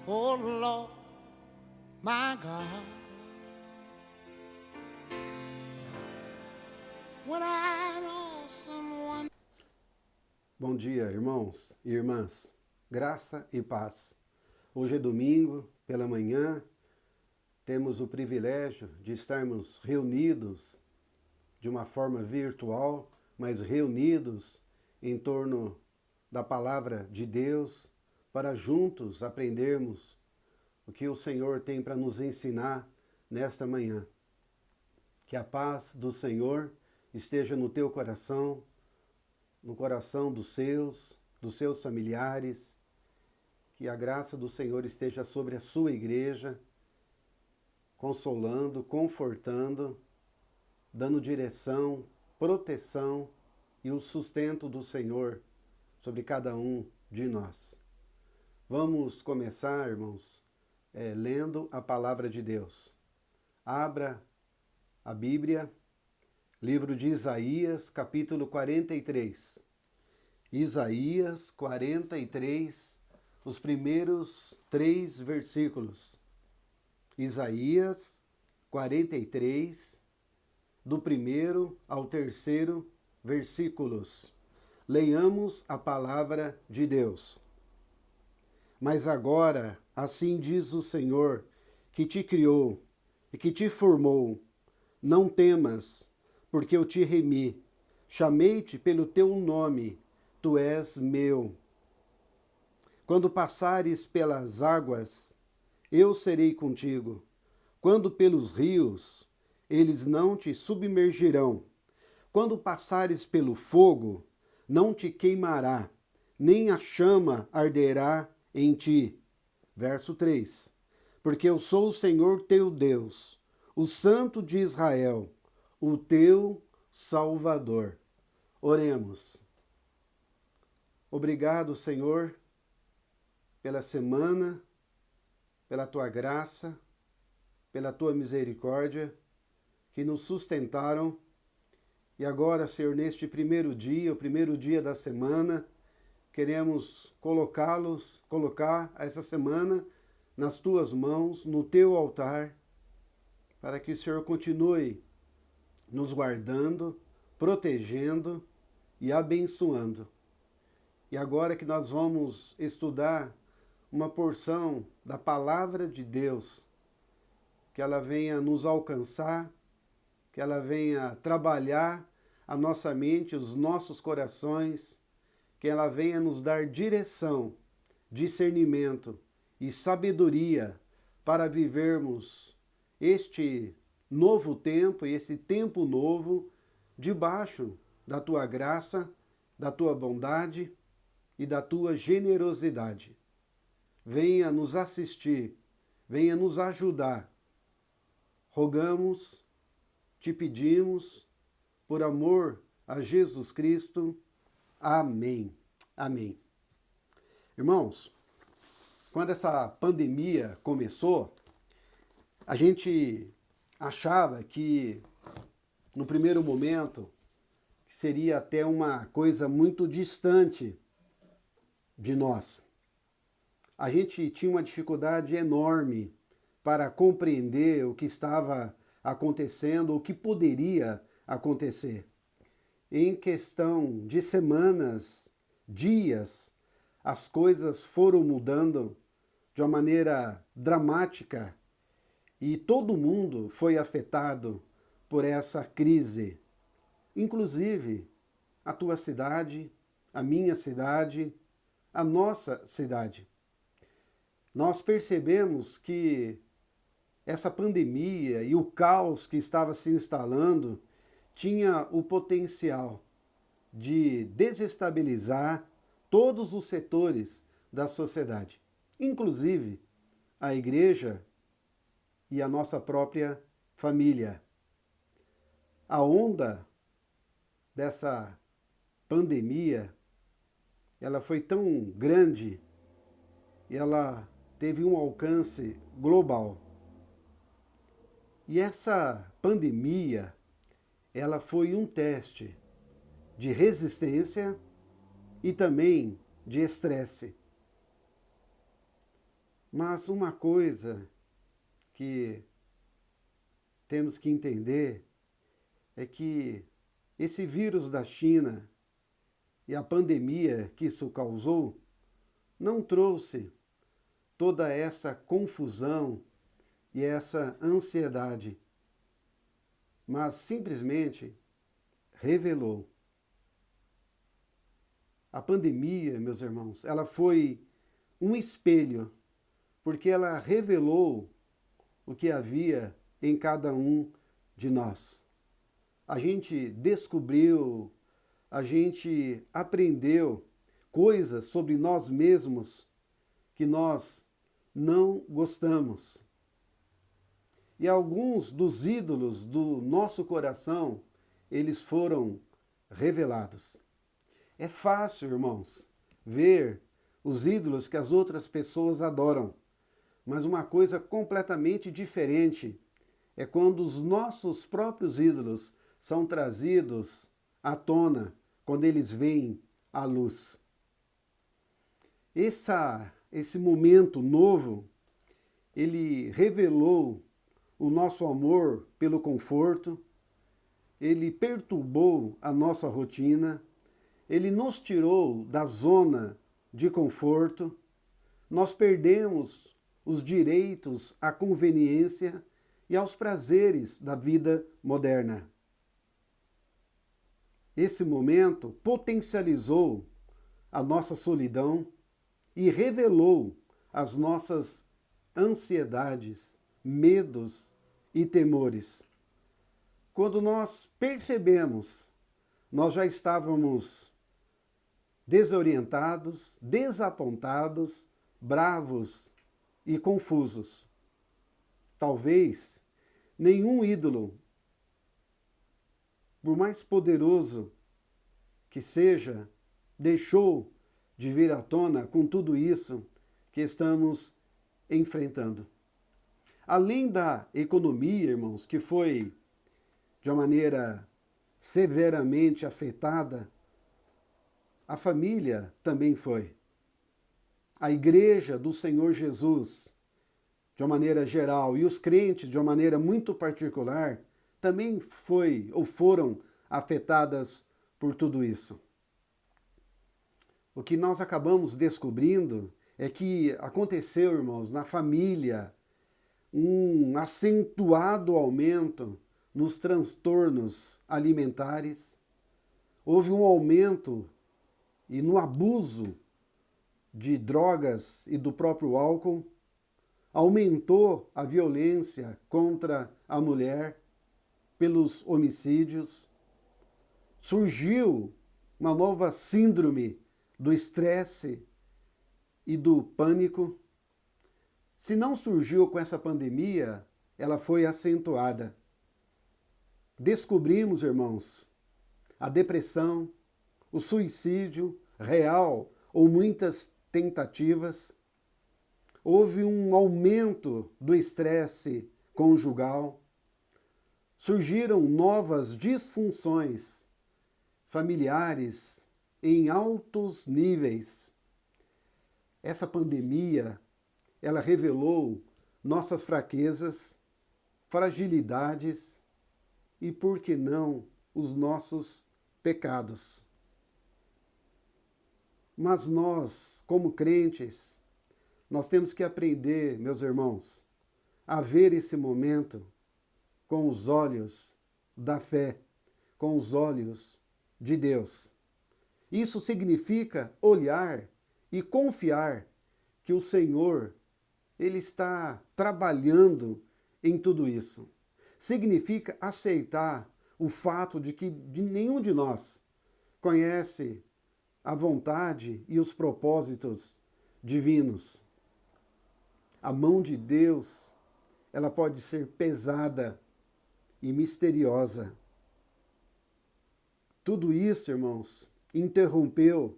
Oh Lord, my God, when I lost someone. Bom dia, irmãos e irmãs. Graça e paz. Hoje é domingo, pela manhã, temos o privilégio de estarmos reunidos de uma forma virtual, mas reunidos em torno da palavra de Deus, para juntos aprendermos o que o Senhor tem para nos ensinar nesta manhã. Que a paz do Senhor esteja no teu coração, no coração dos seus familiares, que a graça do Senhor esteja sobre a sua igreja, consolando, confortando, dando direção, proteção e o sustento do Senhor sobre cada um de nós. Vamos começar, irmãos, lendo a palavra de Deus. Abra a Bíblia, livro de Isaías, capítulo 43. Isaías 43, os primeiros 3 versículos. Isaías 43, do 1º ao 3º versículos. Leiamos a palavra de Deus. Mas agora, assim diz o Senhor, que te criou e que te formou, não temas, porque eu te remi, chamei-te pelo teu nome, tu és meu. Quando passares pelas águas, eu serei contigo. Quando pelos rios, eles não te submergirão. Quando passares pelo fogo, não te queimará, nem a chama arderá em ti. Verso 3. Porque eu sou o Senhor teu Deus, o Santo de Israel, o teu Salvador. Oremos. Obrigado, Senhor, pela semana, pela tua graça, pela tua misericórdia, que nos sustentaram. E agora, Senhor, neste primeiro dia, o primeiro dia da semana, queremos colocar essa semana nas tuas mãos, no teu altar, para que o Senhor continue nos guardando, protegendo e abençoando. E agora que nós vamos estudar uma porção da palavra de Deus, que ela venha nos alcançar, que ela venha trabalhar a nossa mente, os nossos corações, que ela venha nos dar direção, discernimento e sabedoria para vivermos este novo tempo e esse tempo novo debaixo da tua graça, da tua bondade e da tua generosidade. Venha nos assistir, venha nos ajudar. Rogamos, te pedimos, por amor a Jesus Cristo. Amém. Amém. Irmãos, quando essa pandemia começou, a gente achava que, no primeiro momento, seria até uma coisa muito distante de nós. A gente tinha uma dificuldade enorme para compreender o que estava acontecendo, o que poderia acontecer. Em questão de semanas, dias, as coisas foram mudando de uma maneira dramática e todo mundo foi afetado por essa crise. Inclusive a tua cidade, a minha cidade, a nossa cidade. Nós percebemos que essa pandemia e o caos que estava se instalando tinha o potencial de desestabilizar todos os setores da sociedade, inclusive a igreja e a nossa própria família. A onda dessa pandemia, ela foi tão grande e ela teve um alcance global. E essa pandemia, ela foi um teste de resistência e também de estresse. Mas uma coisa que temos que entender é que esse vírus da China e a pandemia que isso causou não trouxe toda essa confusão e essa ansiedade, mas simplesmente revelou. A pandemia, meus irmãos, ela foi um espelho, porque ela revelou o que havia em cada um de nós. A gente descobriu, a gente aprendeu coisas sobre nós mesmos que nós não gostamos. E alguns dos ídolos do nosso coração, eles foram revelados. É fácil, irmãos, ver os ídolos que as outras pessoas adoram, mas uma coisa completamente diferente é quando os nossos próprios ídolos são trazidos à tona, quando eles vêm à luz. Esse momento novo, ele revelou o nosso amor pelo conforto, ele perturbou a nossa rotina, ele nos tirou da zona de conforto, nós perdemos os direitos à conveniência e aos prazeres da vida moderna. Esse momento potencializou a nossa solidão e revelou as nossas ansiedades, medos e temores. Quando nós percebemos, nós já estávamos desorientados, desapontados, bravos e confusos. Talvez nenhum ídolo, por mais poderoso que seja, deixou de vir à tona com tudo isso que estamos enfrentando. Além da economia, irmãos, que foi de uma maneira severamente afetada, a família também foi. A igreja do Senhor Jesus, de uma maneira geral, e os crentes, de uma maneira muito particular, também foram afetadas por tudo isso. O que nós acabamos descobrindo é que aconteceu, irmãos, na família, um acentuado aumento nos transtornos alimentares, houve um aumento e no abuso de drogas e do próprio álcool, aumentou a violência contra a mulher pelos homicídios, surgiu uma nova síndrome do estresse e do pânico. Se não surgiu com essa pandemia, ela foi acentuada. Descobrimos, irmãos, a depressão, o suicídio real ou muitas tentativas. Houve um aumento do estresse conjugal. Surgiram novas disfunções familiares em altos níveis. Essa pandemia, ela revelou nossas fraquezas, fragilidades e, por que não, os nossos pecados. Mas nós, como crentes, nós temos que aprender, meus irmãos, a ver esse momento com os olhos da fé, com os olhos de Deus. Isso significa olhar e confiar que o Senhor, Ele está trabalhando em tudo isso. Significa aceitar o fato de que nenhum de nós conhece a vontade e os propósitos divinos. A mão de Deus, ela pode ser pesada e misteriosa. Tudo isso, irmãos, interrompeu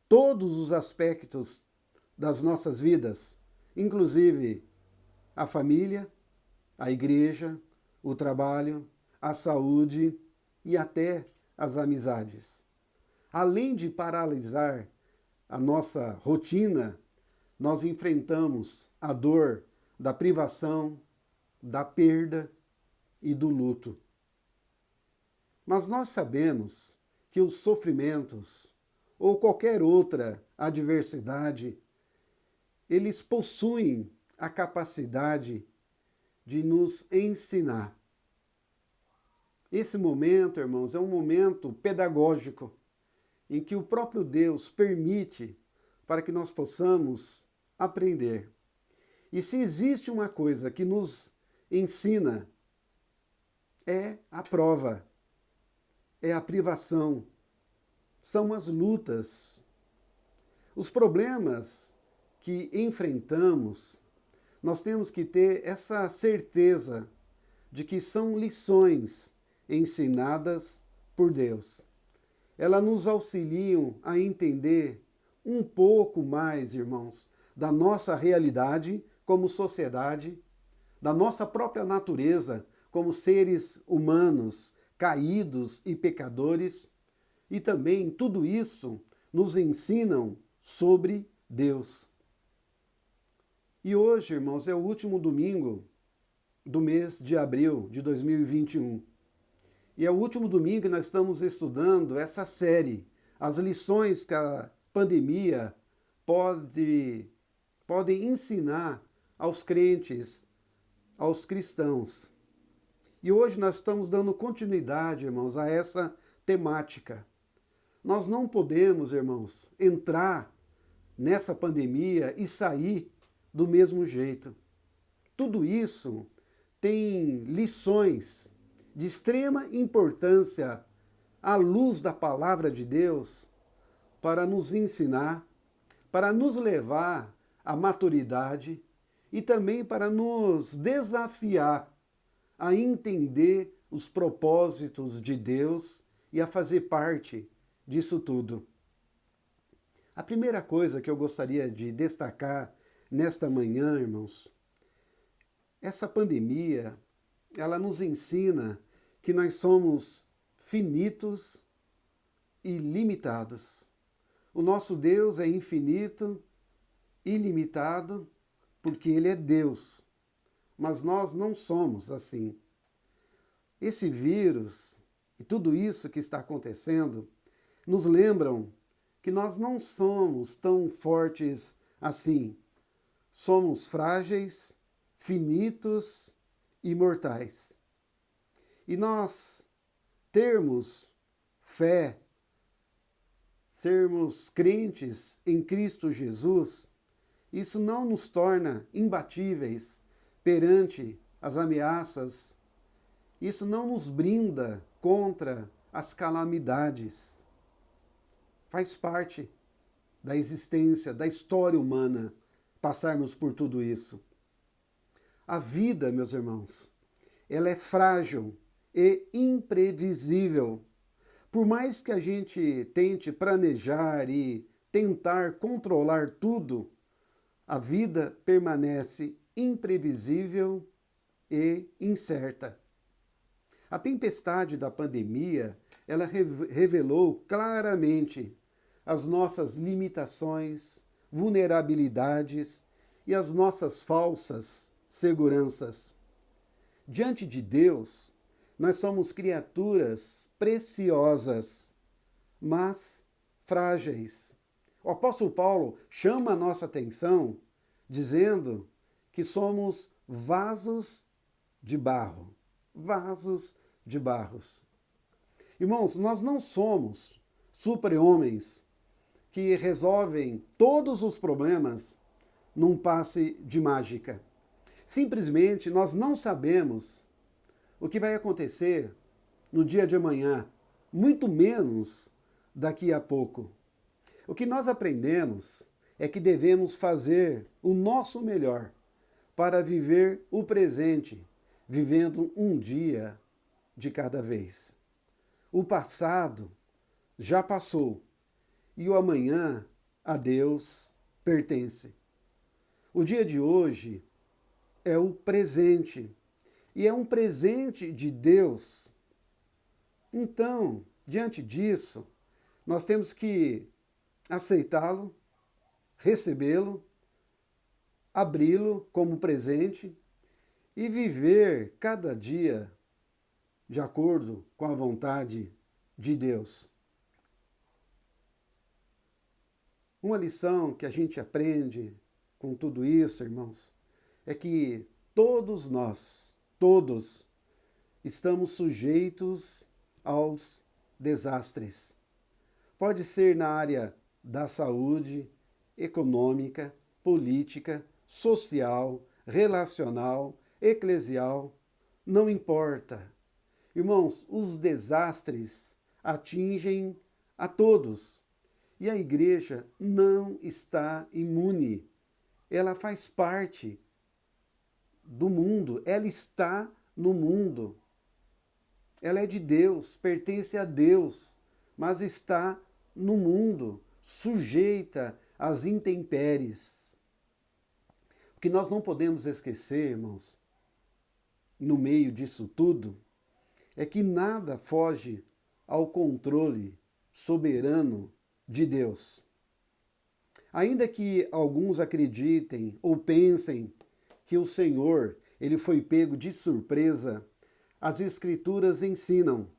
todos os aspectos das nossas vidas, inclusive a família, a igreja, o trabalho, a saúde e até as amizades. Além de paralisar a nossa rotina, nós enfrentamos a dor da privação, da perda e do luto. Mas nós sabemos que os sofrimentos ou qualquer outra adversidade, eles possuem a capacidade de nos ensinar. Esse momento, irmãos, é um momento pedagógico em que o próprio Deus permite para que nós possamos aprender. E se existe uma coisa que nos ensina, é a prova, é a privação, são as lutas. Os problemas que enfrentamos, nós temos que ter essa certeza de que são lições ensinadas por Deus. Elas nos auxiliam a entender um pouco mais, irmãos, da nossa realidade como sociedade, da nossa própria natureza como seres humanos caídos e pecadores, e também tudo isso nos ensinam sobre Deus. E hoje, irmãos, é o último domingo do mês de abril de 2021. E é o último domingo que nós estamos estudando essa série, as lições que a pandemia pode ensinar aos crentes, aos cristãos. E hoje nós estamos dando continuidade, irmãos, a essa temática. Nós não podemos, irmãos, entrar nessa pandemia e sair do mesmo jeito. Tudo isso tem lições de extrema importância à luz da palavra de Deus para nos ensinar, para nos levar à maturidade e também para nos desafiar a entender os propósitos de Deus e a fazer parte disso tudo. A primeira coisa que eu gostaria de destacar nesta manhã, irmãos, essa pandemia, ela nos ensina que nós somos finitos e limitados. O nosso Deus é infinito, ilimitado, porque Ele é Deus. Mas nós não somos assim. Esse vírus e tudo isso que está acontecendo nos lembram que nós não somos tão fortes assim. Somos frágeis, finitos e mortais. E nós termos fé, sermos crentes em Cristo Jesus, isso não nos torna imbatíveis perante as ameaças, isso não nos blinda contra as calamidades. Faz parte da existência, da história humana, passarmos por tudo isso. A vida, meus irmãos, ela é frágil e imprevisível. Por mais que a gente tente planejar e tentar controlar tudo, a vida permanece imprevisível e incerta. A tempestade da pandemia, ela revelou claramente as nossas limitações, vulnerabilidades e as nossas falsas seguranças. Diante de Deus, nós somos criaturas preciosas, mas frágeis. O apóstolo Paulo chama a nossa atenção dizendo que somos vasos de barro. Vasos de barros. Irmãos, nós não somos super-homens que resolvem todos os problemas num passe de mágica. Simplesmente nós não sabemos o que vai acontecer no dia de amanhã, muito menos daqui a pouco. O que nós aprendemos é que devemos fazer o nosso melhor para viver o presente, vivendo um dia de cada vez. O passado já passou e o amanhã a Deus pertence. O dia de hoje é o presente e é um presente de Deus. Então, diante disso, nós temos que aceitá-lo, recebê-lo abri-lo como presente e viver cada dia de acordo com a vontade de Deus. Uma lição que a gente aprende com tudo isso, irmãos, é que todos nós, todos, estamos sujeitos aos desastres. Pode ser na área da saúde, econômica, política, social, relacional, eclesial, não importa. Irmãos, os desastres atingem a todos. E a igreja não está imune. Ela faz parte do mundo, ela está no mundo. Ela é de Deus, pertence a Deus, mas está no mundo, sujeita às intempéries. O que nós não podemos esquecer, irmãos, no meio disso tudo, é que nada foge ao controle soberano de Deus. Ainda que alguns acreditem ou pensem que o Senhor, ele foi pego de surpresa, as Escrituras ensinam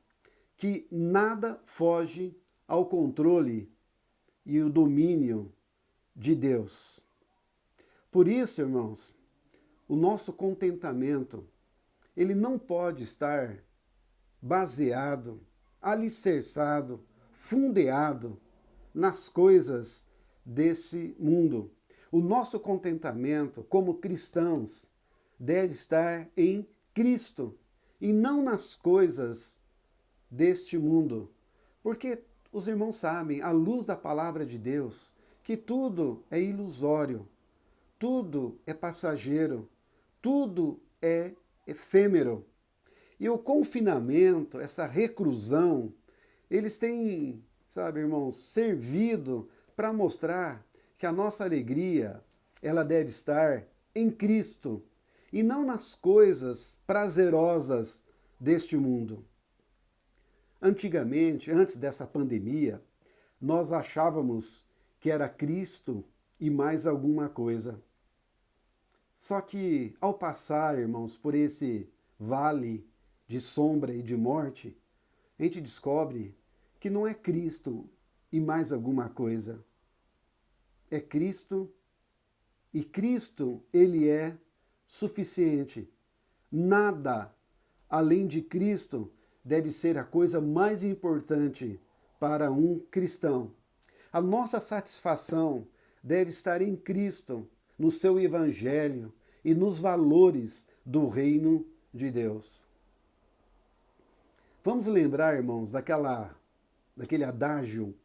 que nada foge ao controle e o domínio de Deus. Por isso, irmãos, o nosso contentamento, ele não pode estar baseado, alicerçado, fundeado nas coisas deste mundo. O nosso contentamento como cristãos deve estar em Cristo e não nas coisas deste mundo. Porque os irmãos sabem, à luz da palavra de Deus, que tudo é ilusório, tudo é passageiro, tudo é efêmero. E o confinamento, essa reclusão, eles têm, sabe, irmãos, servido para mostrar que a nossa alegria, ela deve estar em Cristo e não nas coisas prazerosas deste mundo. Antigamente, antes dessa pandemia, nós achávamos que era Cristo e mais alguma coisa. Só que ao passar, irmãos, por esse vale de sombra e de morte, a gente descobre que não é Cristo e mais alguma coisa. É Cristo e Cristo, ele é suficiente. Nada além de Cristo deve ser a coisa mais importante para um cristão. A nossa satisfação deve estar em Cristo, no seu evangelho e nos valores do reino de Deus. Vamos lembrar, irmãos, daquele adágio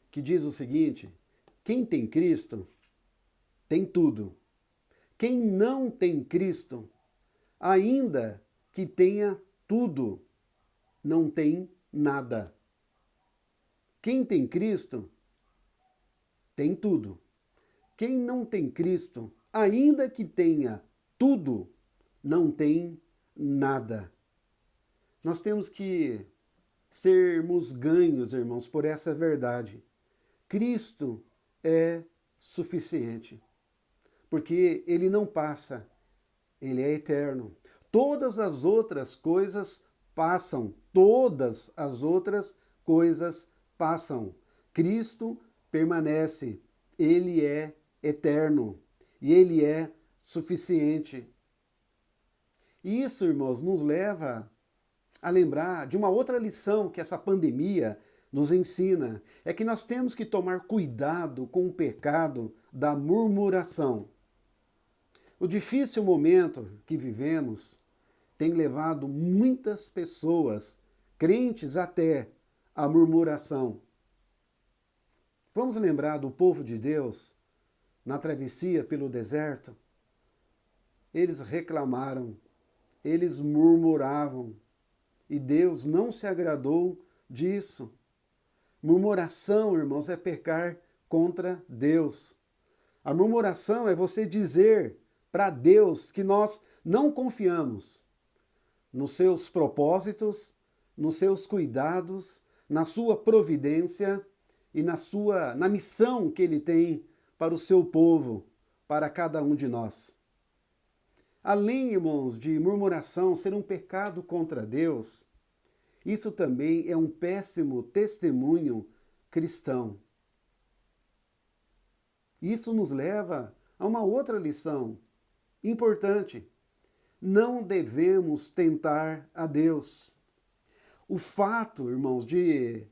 que diz o seguinte: quem tem Cristo tem tudo. Quem não tem Cristo, ainda que tenha tudo, não tem nada. Quem tem Cristo tem tudo. Quem não tem Cristo, ainda que tenha tudo, não tem nada. Nós temos que sermos ganhos, irmãos, por essa verdade. Cristo é suficiente, porque ele não passa, ele é eterno. Todas as outras coisas passam, todas as outras coisas passam. Cristo permanece, ele é eterno e ele é suficiente. E isso, irmãos, nos leva a lembrar de uma outra lição que essa pandemia nos ensina, é que nós temos que tomar cuidado com o pecado da murmuração. O difícil momento que vivemos tem levado muitas pessoas, crentes até, à murmuração. Vamos lembrar do povo de Deus na travessia pelo deserto? Eles reclamaram, eles murmuravam, e Deus não se agradou disso. Murmuração, irmãos, é pecar contra Deus. A murmuração é você dizer para Deus que nós não confiamos nos seus propósitos, nos seus cuidados, na sua providência e na missão que ele tem para o seu povo, para cada um de nós. Além, irmãos, de murmuração ser um pecado contra Deus, isso também é um péssimo testemunho cristão. Isso nos leva a uma outra lição importante. Não devemos tentar a Deus. O fato, irmãos, de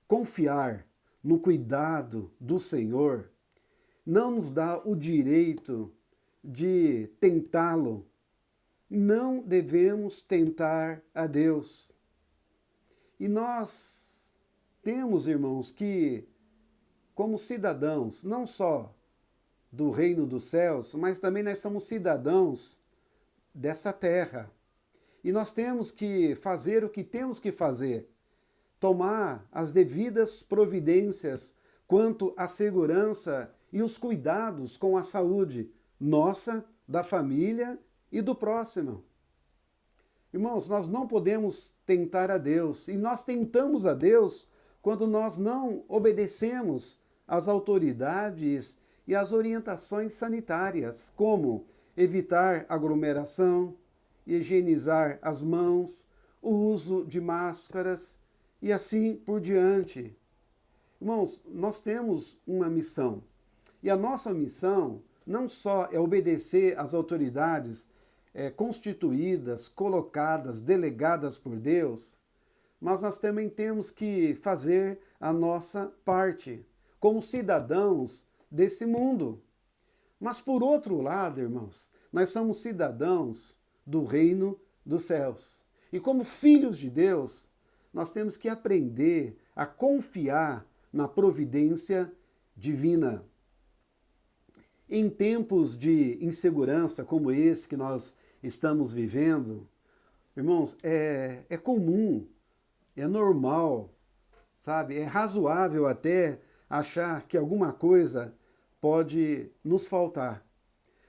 confiar no cuidado do Senhor não nos dá o direito de tentá-lo. Não devemos tentar a Deus. E nós temos, irmãos, que, como cidadãos, não só do reino dos céus, mas também nós somos cidadãos dessa terra. E nós temos que fazer o que temos que fazer, tomar as devidas providências quanto à segurança e os cuidados com a saúde nossa, da família e do próximo. Irmãos, nós não podemos tentar a Deus, e nós tentamos a Deus quando nós não obedecemos às autoridades e às orientações sanitárias, como evitar aglomeração, higienizar as mãos, o uso de máscaras e assim por diante. Irmãos, nós temos uma missão, e a nossa missão não só é obedecer às autoridades constituídas, colocadas, delegadas por Deus, mas nós também temos que fazer a nossa parte, como cidadãos desse mundo. Mas por outro lado, irmãos, nós somos cidadãos do reino dos céus. E como filhos de Deus, nós temos que aprender a confiar na providência divina. Em tempos de insegurança como esse que nós estamos vivendo, irmãos, é comum, é normal, sabe? É razoável até achar que alguma coisa pode nos faltar.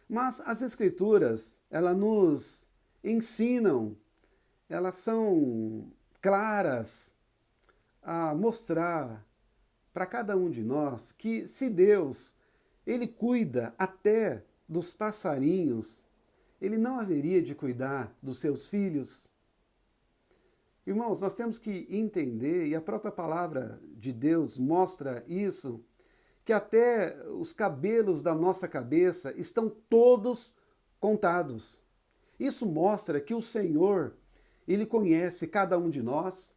Mas as Escrituras, elas nos ensinam, elas são claras a mostrar para cada um de nós que se Deus, Ele cuida até dos passarinhos, Ele não haveria de cuidar dos seus filhos. Irmãos, nós temos que entender, e a própria palavra de Deus mostra isso, que até os cabelos da nossa cabeça estão todos contados. Isso mostra que o Senhor, Ele conhece cada um de nós,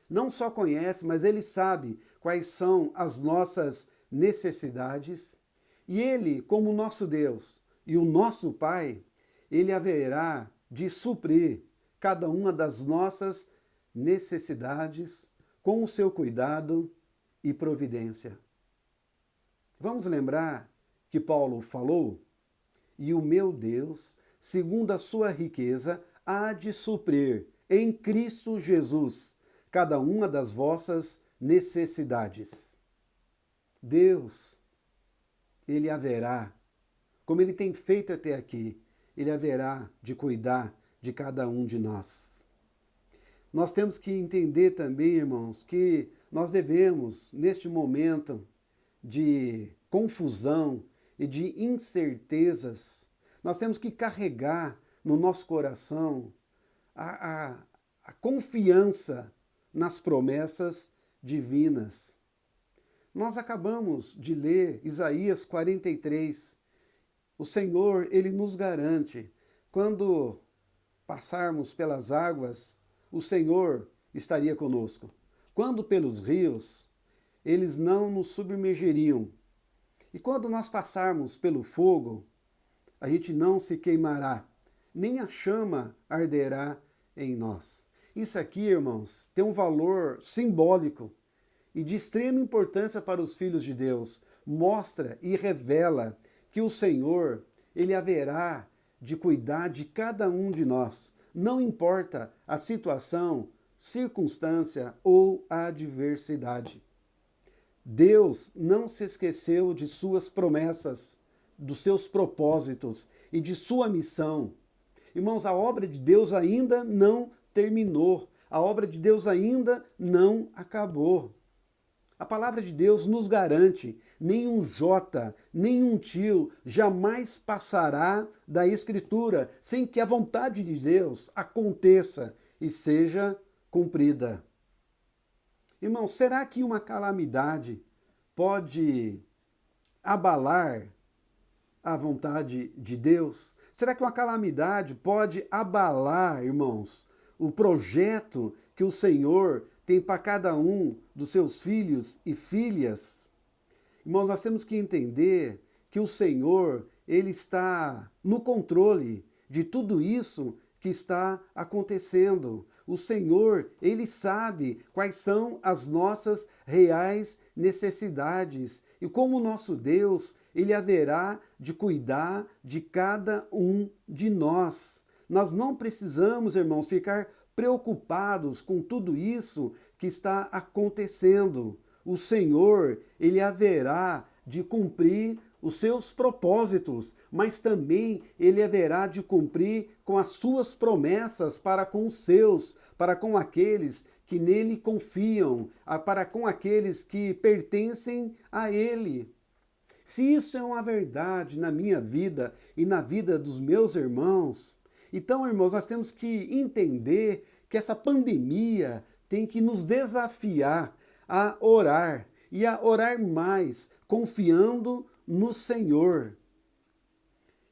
não só conhece, mas Ele sabe quais são as nossas necessidades, e Ele, como nosso Deus e o nosso Pai, Ele haverá de suprir cada uma das nossas necessidades com o seu cuidado e providência. Vamos lembrar que Paulo falou: e o meu Deus, segundo a sua riqueza, há de suprir em Cristo Jesus cada uma das vossas necessidades. Deus, Ele haverá, como Ele tem feito até aqui, Ele haverá de cuidar de cada um de nós. Nós temos que entender também, irmãos, que nós devemos, neste momento de confusão e de incertezas, nós temos que carregar no nosso coração a confiança nas promessas divinas. Nós acabamos de ler Isaías 43. O Senhor, Ele nos garante, quando passarmos pelas águas, o Senhor estaria conosco. Quando pelos rios, eles não nos submergeriam. E quando nós passarmos pelo fogo, a gente não se queimará, nem a chama arderá em nós. Isso aqui, irmãos, tem um valor simbólico e de extrema importância para os filhos de Deus. Mostra e revela que o Senhor, Ele haverá de cuidar de cada um de nós. Não importa a situação, circunstância ou adversidade. Deus não se esqueceu de suas promessas, dos seus propósitos e de sua missão. Irmãos, a obra de Deus ainda não terminou. A obra de Deus ainda não acabou. A palavra de Deus nos garante: nenhum jota, nenhum tio jamais passará da Escritura sem que a vontade de Deus aconteça e seja cumprida. Irmão, será que uma calamidade pode abalar a vontade de Deus? Será que uma calamidade pode abalar, irmãos, o projeto que o Senhor tem para cada um dos seus filhos e filhas? Irmãos, nós temos que entender que o Senhor, Ele está no controle de tudo isso que está acontecendo. O Senhor, Ele sabe quais são as nossas reais necessidades. E como nosso Deus, Ele haverá de cuidar de cada um de nós. Nós não precisamos, irmãos, ficar preocupados com tudo isso que está acontecendo. O Senhor, Ele haverá de cumprir os seus propósitos, mas também Ele haverá de cumprir com as suas promessas para com os seus, para com aqueles que nele confiam, para com aqueles que pertencem a Ele. Se isso é uma verdade na minha vida e na vida dos meus irmãos, então, irmãos, nós temos que entender que essa pandemia tem que nos desafiar a orar e a orar mais, confiando no Senhor.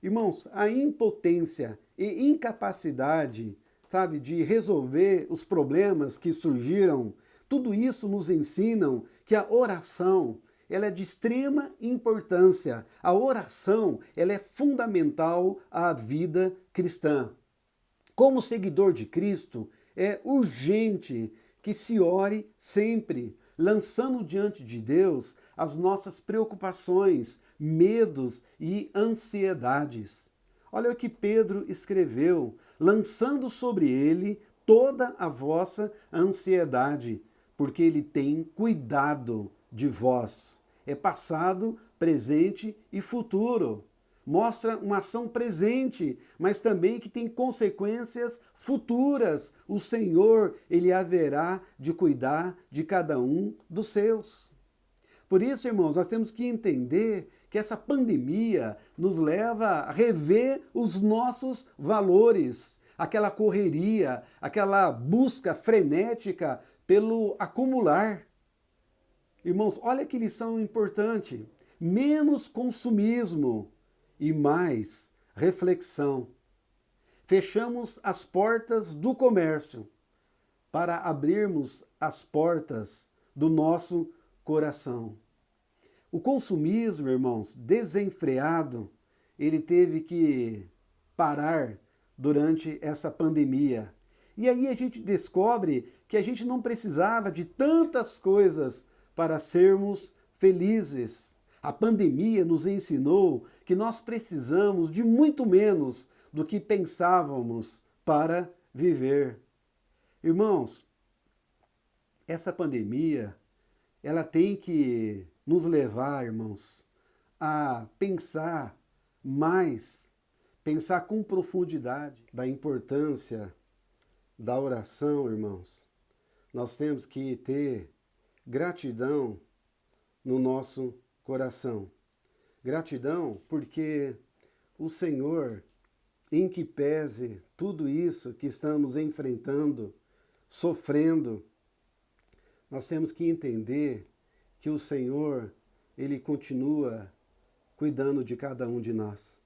Irmãos, a impotência e incapacidade, sabe, de resolver os problemas que surgiram, tudo isso nos ensinam que a oração, ela é de extrema importância. A oração, ela é fundamental à vida cristã. Como seguidor de Cristo, é urgente que se ore sempre, lançando diante de Deus as nossas preocupações, medos e ansiedades. Olha o que Pedro escreveu, lançando sobre ele toda a vossa ansiedade, porque ele tem cuidado de vós. É passado, presente e futuro. Mostra uma ação presente, mas também que tem consequências futuras. O Senhor, Ele haverá de cuidar de cada um dos seus. Por isso, irmãos, nós temos que entender que essa pandemia nos leva a rever os nossos valores, aquela correria, aquela busca frenética pelo acumular. Irmãos, olha que lição importante. Menos consumismo e mais reflexão. Fechamos as portas do comércio para abrirmos as portas do nosso coração. O consumismo, irmãos, desenfreado, ele teve que parar durante essa pandemia. E aí a gente descobre que a gente não precisava de tantas coisas para sermos felizes. A pandemia nos ensinou que nós precisamos de muito menos do que pensávamos para viver. Irmãos, essa pandemia, ela tem que nos levar, irmãos, a pensar mais, pensar com profundidade da importância da oração, irmãos. Nós temos que ter gratidão no nosso coração. Gratidão porque o Senhor, em que pese tudo isso que estamos enfrentando, sofrendo, nós temos que entender que o Senhor, Ele continua cuidando de cada um de nós.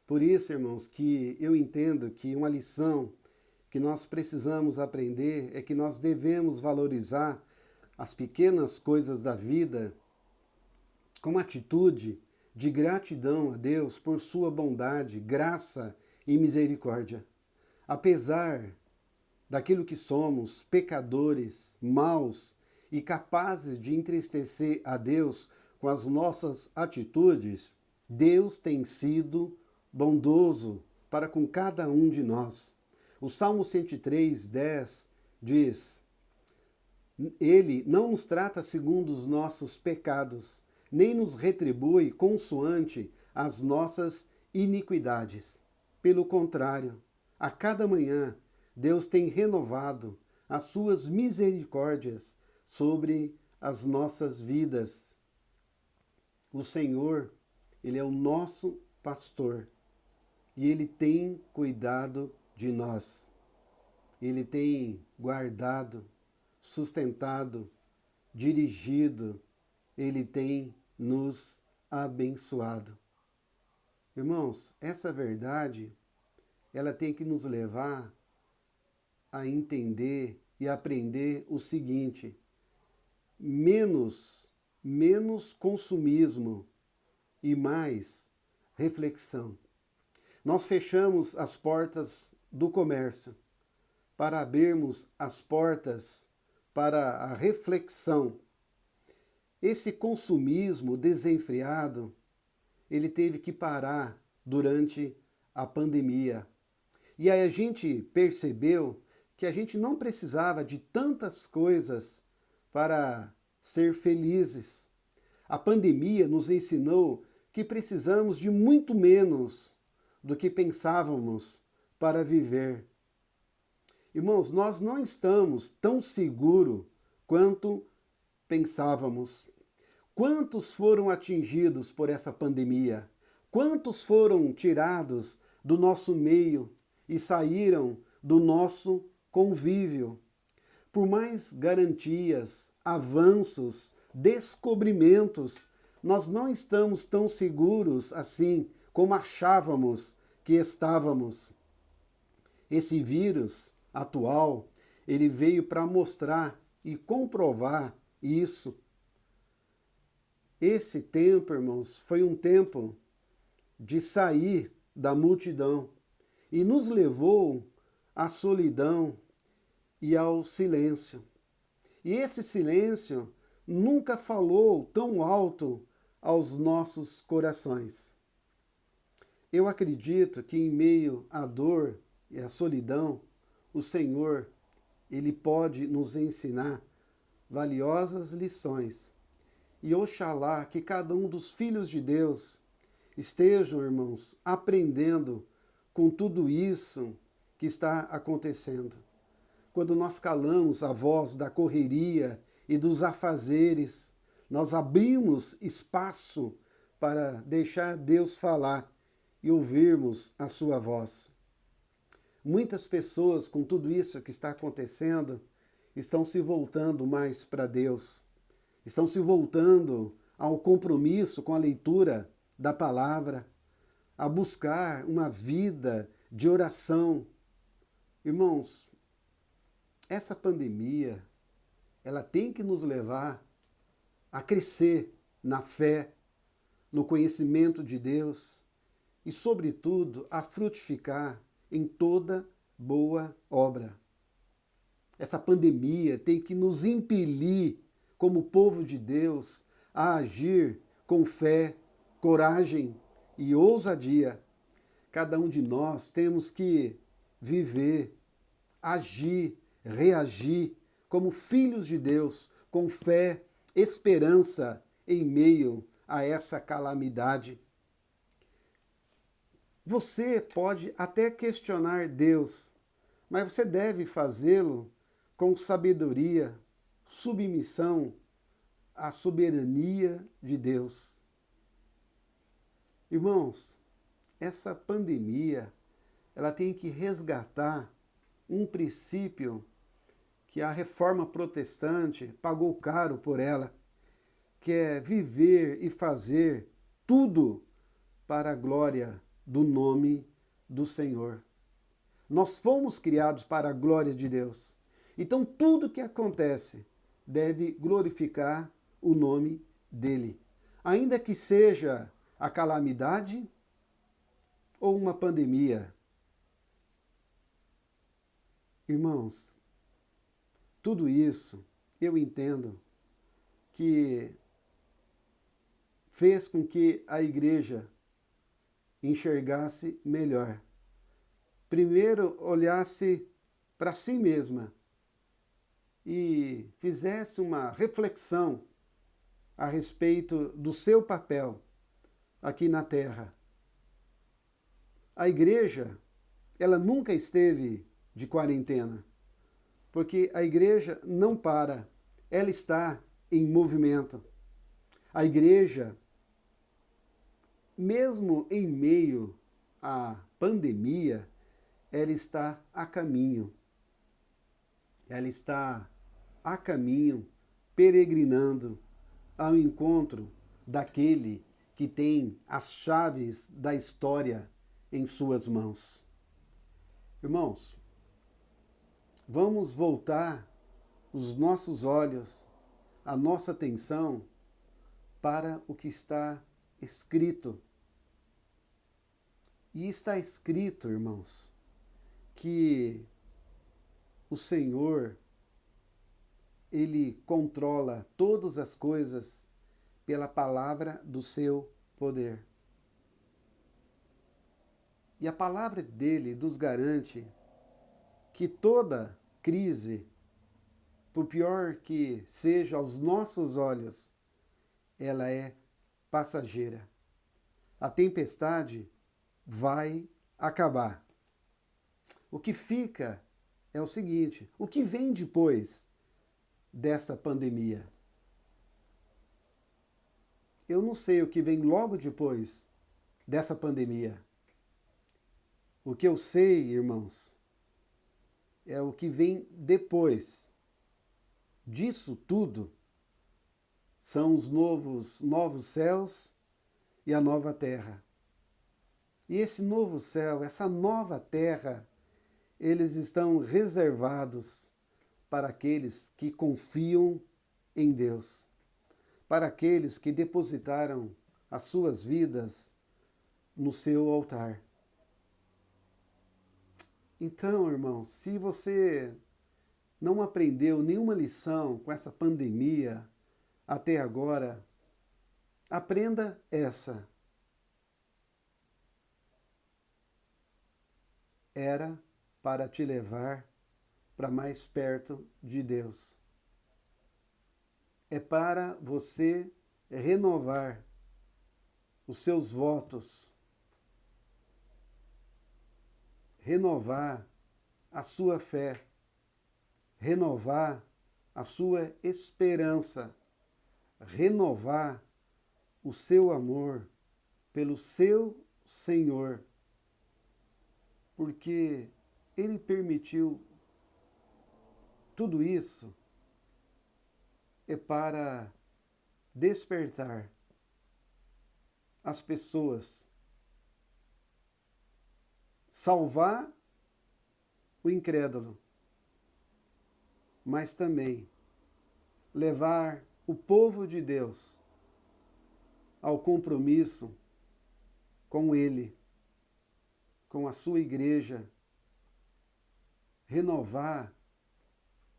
Por isso, irmãos, que eu entendo que uma lição que nós precisamos aprender é que nós devemos valorizar as pequenas coisas da vida com uma atitude de gratidão a Deus por sua bondade, graça e misericórdia. Apesar daquilo que somos, pecadores, maus e capazes de entristecer a Deus com as nossas atitudes, Deus tem sido bondoso para com cada um de nós. O Salmo 103, 10 diz: Ele não nos trata segundo os nossos pecados, nem nos retribui consoante as nossas iniquidades. Pelo contrário, a cada manhã, Deus tem renovado as suas misericórdias sobre as nossas vidas. O Senhor, Ele é o nosso pastor e Ele tem cuidado de nós. Ele tem guardado, sustentado, dirigido, Ele tem nos abençoado. Irmãos, essa verdade, ela tem que nos levar a entender e aprender o seguinte: menos consumismo e mais reflexão. Nós fechamos as portas do comércio para abrirmos as portas para a reflexão. Esse consumismo desenfreado, ele teve que parar durante a pandemia. E aí a gente percebeu que a gente não precisava de tantas coisas para ser felizes. A pandemia nos ensinou que precisamos de muito menos do que pensávamos para viver. Irmãos, nós não estamos tão seguros quanto pensávamos. Quantos foram atingidos por essa pandemia? Quantos foram tirados do nosso meio e saíram do nosso convívio? Por mais garantias, avanços, descobrimentos, nós não estamos tão seguros assim como achávamos que estávamos. Esse vírus atual, ele veio para mostrar e comprovar isso. Esse tempo, irmãos, foi um tempo de sair da multidão e nos levou à solidão e ao silêncio. E esse silêncio nunca falou tão alto aos nossos corações. Eu acredito que em meio à dor e à solidão, o Senhor, Ele pode nos ensinar valiosas lições. E oxalá que cada um dos filhos de Deus estejam, irmãos, aprendendo com tudo isso que está acontecendo. Quando nós calamos a voz da correria e dos afazeres, nós abrimos espaço para deixar Deus falar e ouvirmos a sua voz. Muitas pessoas, com tudo isso que está acontecendo, estão se voltando mais para Deus. Estão se voltando ao compromisso com a leitura da palavra, a buscar uma vida de oração. Irmãos, essa pandemia, ela tem que nos levar a crescer na fé, no conhecimento de Deus e, sobretudo, a frutificar em toda boa obra. Essa pandemia tem que nos impelir, como povo de Deus, a agir com fé, coragem e ousadia. Cada um de nós temos que viver, agir, reagir como filhos de Deus, com fé, esperança em meio a essa calamidade. Você pode até questionar Deus, mas você deve fazê-lo com sabedoria, submissão à soberania de Deus. Irmãos, essa pandemia, ela tem que resgatar um princípio que a Reforma Protestante pagou caro por ela, que é viver e fazer tudo para a glória do nome do Senhor. Nós fomos criados para a glória de Deus. Então, tudo que acontece deve glorificar o nome dele. Ainda que seja a calamidade ou uma pandemia. Irmãos, tudo isso eu entendo que fez com que a igreja enxergasse melhor. Primeiro, olhasse para si mesma e fizesse uma reflexão a respeito do seu papel aqui na Terra. A igreja, ela nunca esteve de quarentena, porque a igreja não para, ela está em movimento. A igreja, mesmo em meio à pandemia, ela está a caminho. Ela está a caminho, peregrinando ao encontro daquele que tem as chaves da história em suas mãos. Irmãos, vamos voltar os nossos olhos, a nossa atenção para o que está escrito. E está escrito, irmãos, que o Senhor, Ele controla todas as coisas pela palavra do seu poder. E a palavra dele nos garante que toda crise, por pior que seja aos nossos olhos, ela é passageira. A tempestade vai acabar. O que fica é o seguinte: o que vem depois desta pandemia? Eu não sei o que vem logo depois dessa pandemia. O que eu sei, irmãos, é o que vem depois disso tudo. São os novos céus e a nova terra. E esse novo céu, essa nova terra, eles estão reservados para aqueles que confiam em Deus, para aqueles que depositaram as suas vidas no seu altar. Então, irmão, se você não aprendeu nenhuma lição com essa pandemia até agora, aprenda essa. Era para te levar para mais perto de Deus. É para você renovar os seus votos, renovar a sua fé, renovar a sua esperança, renovar o seu amor pelo seu Senhor, porque Ele permitiu tudo isso é para despertar as pessoas, salvar o incrédulo, mas também levar o povo de Deus ao compromisso com Ele, com a sua igreja, renovar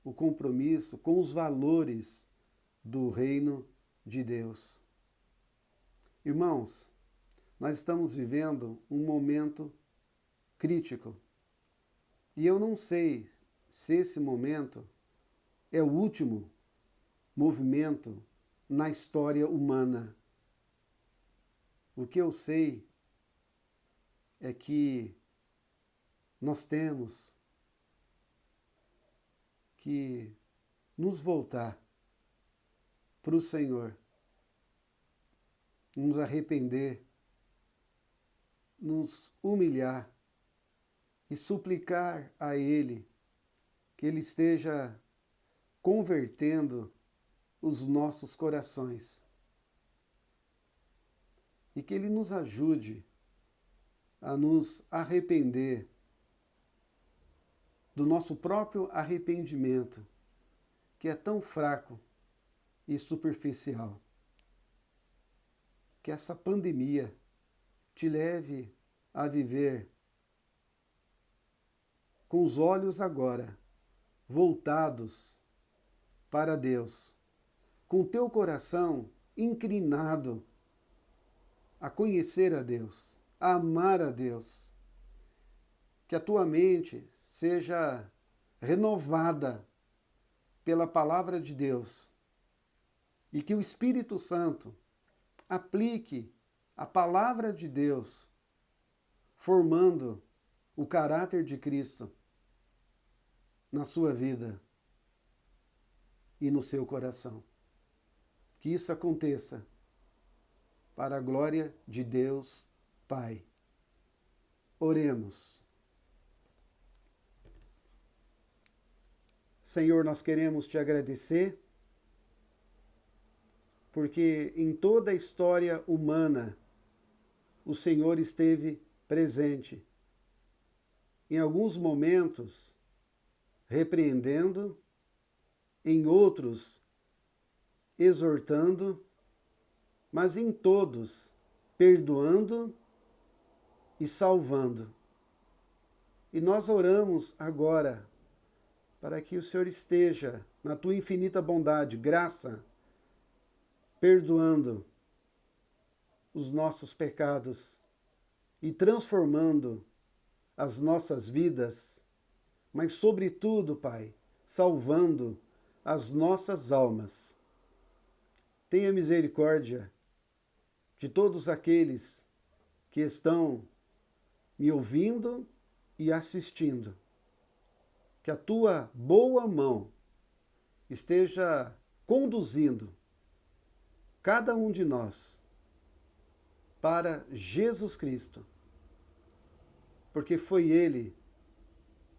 o compromisso com os valores do reino de Deus. Irmãos, nós estamos vivendo um momento crítico. E eu não sei se esse momento é o último movimento na história humana. O que eu sei é que nós temos que nos voltar para o Senhor, nos arrepender, nos humilhar e suplicar a Ele que Ele esteja convertendo os nossos corações e que Ele nos ajude a nos arrepender do nosso próprio arrependimento, que é tão fraco e superficial. Que essa pandemia te leve a viver com os olhos agora voltados para Deus, com o teu coração inclinado a conhecer a Deus, a amar a Deus. Que a tua mente seja renovada pela palavra de Deus e que o Espírito Santo aplique a palavra de Deus, formando o caráter de Cristo na sua vida e no seu coração. que isso aconteça para a glória de Deus Pai. Oremos. Senhor, nós queremos te agradecer, porque em toda a história humana o Senhor esteve presente. Em alguns momentos, repreendendo, em outros, exortando, mas em todos, perdoando e salvando. E nós oramos agora para que o Senhor esteja, na tua infinita bondade, graça, perdoando os nossos pecados e transformando as nossas vidas, mas, sobretudo, Pai, salvando as nossas almas. Tenha misericórdia de todos aqueles que estão me ouvindo e assistindo. Que a tua boa mão esteja conduzindo cada um de nós para Jesus Cristo, porque foi Ele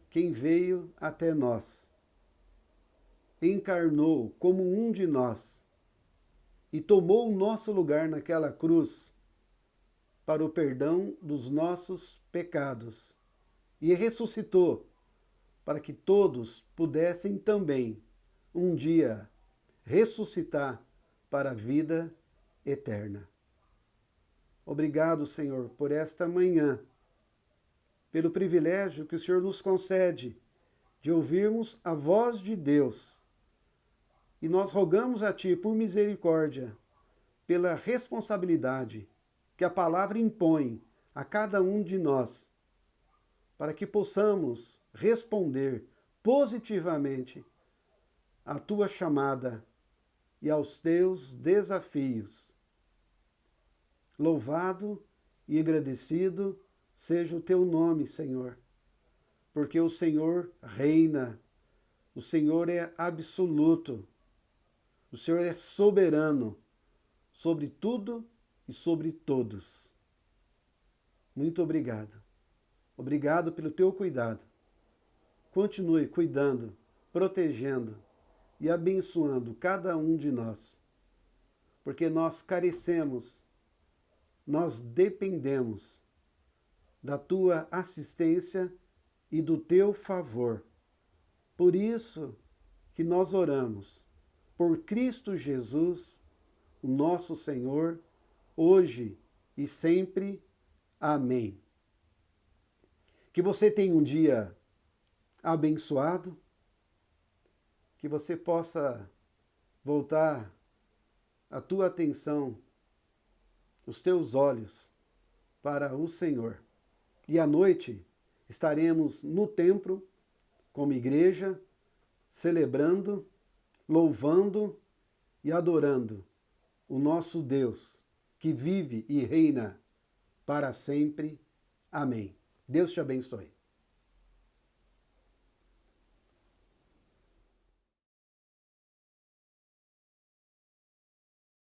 quem veio até nós, encarnou como um de nós e tomou o nosso lugar naquela cruz para o perdão dos nossos pecados e ressuscitou para que todos pudessem também um dia ressuscitar para a vida eterna. Obrigado, Senhor, por esta manhã, pelo privilégio que o Senhor nos concede de ouvirmos a voz de Deus. E nós rogamos a Ti, por misericórdia, pela responsabilidade que a palavra impõe a cada um de nós, para que possamos responder positivamente à Tua chamada e aos Teus desafios. Louvado e agradecido seja o Teu nome, Senhor, porque o Senhor reina, o Senhor é absoluto, o Senhor é soberano sobre tudo e sobre todos. Muito obrigado. Obrigado pelo Teu cuidado. Continue cuidando, protegendo e abençoando cada um de nós, porque nós carecemos, nós dependemos da Tua assistência e do Teu favor. Por isso que nós oramos por Cristo Jesus, o nosso Senhor, hoje e sempre. Amém. Que você tenha um dia abençoado, que você possa voltar a tua atenção, os teus olhos para o Senhor. E à noite estaremos no templo, como igreja, celebrando, louvando e adorando o nosso Deus, que vive e reina para sempre. Amém. Deus te abençoe.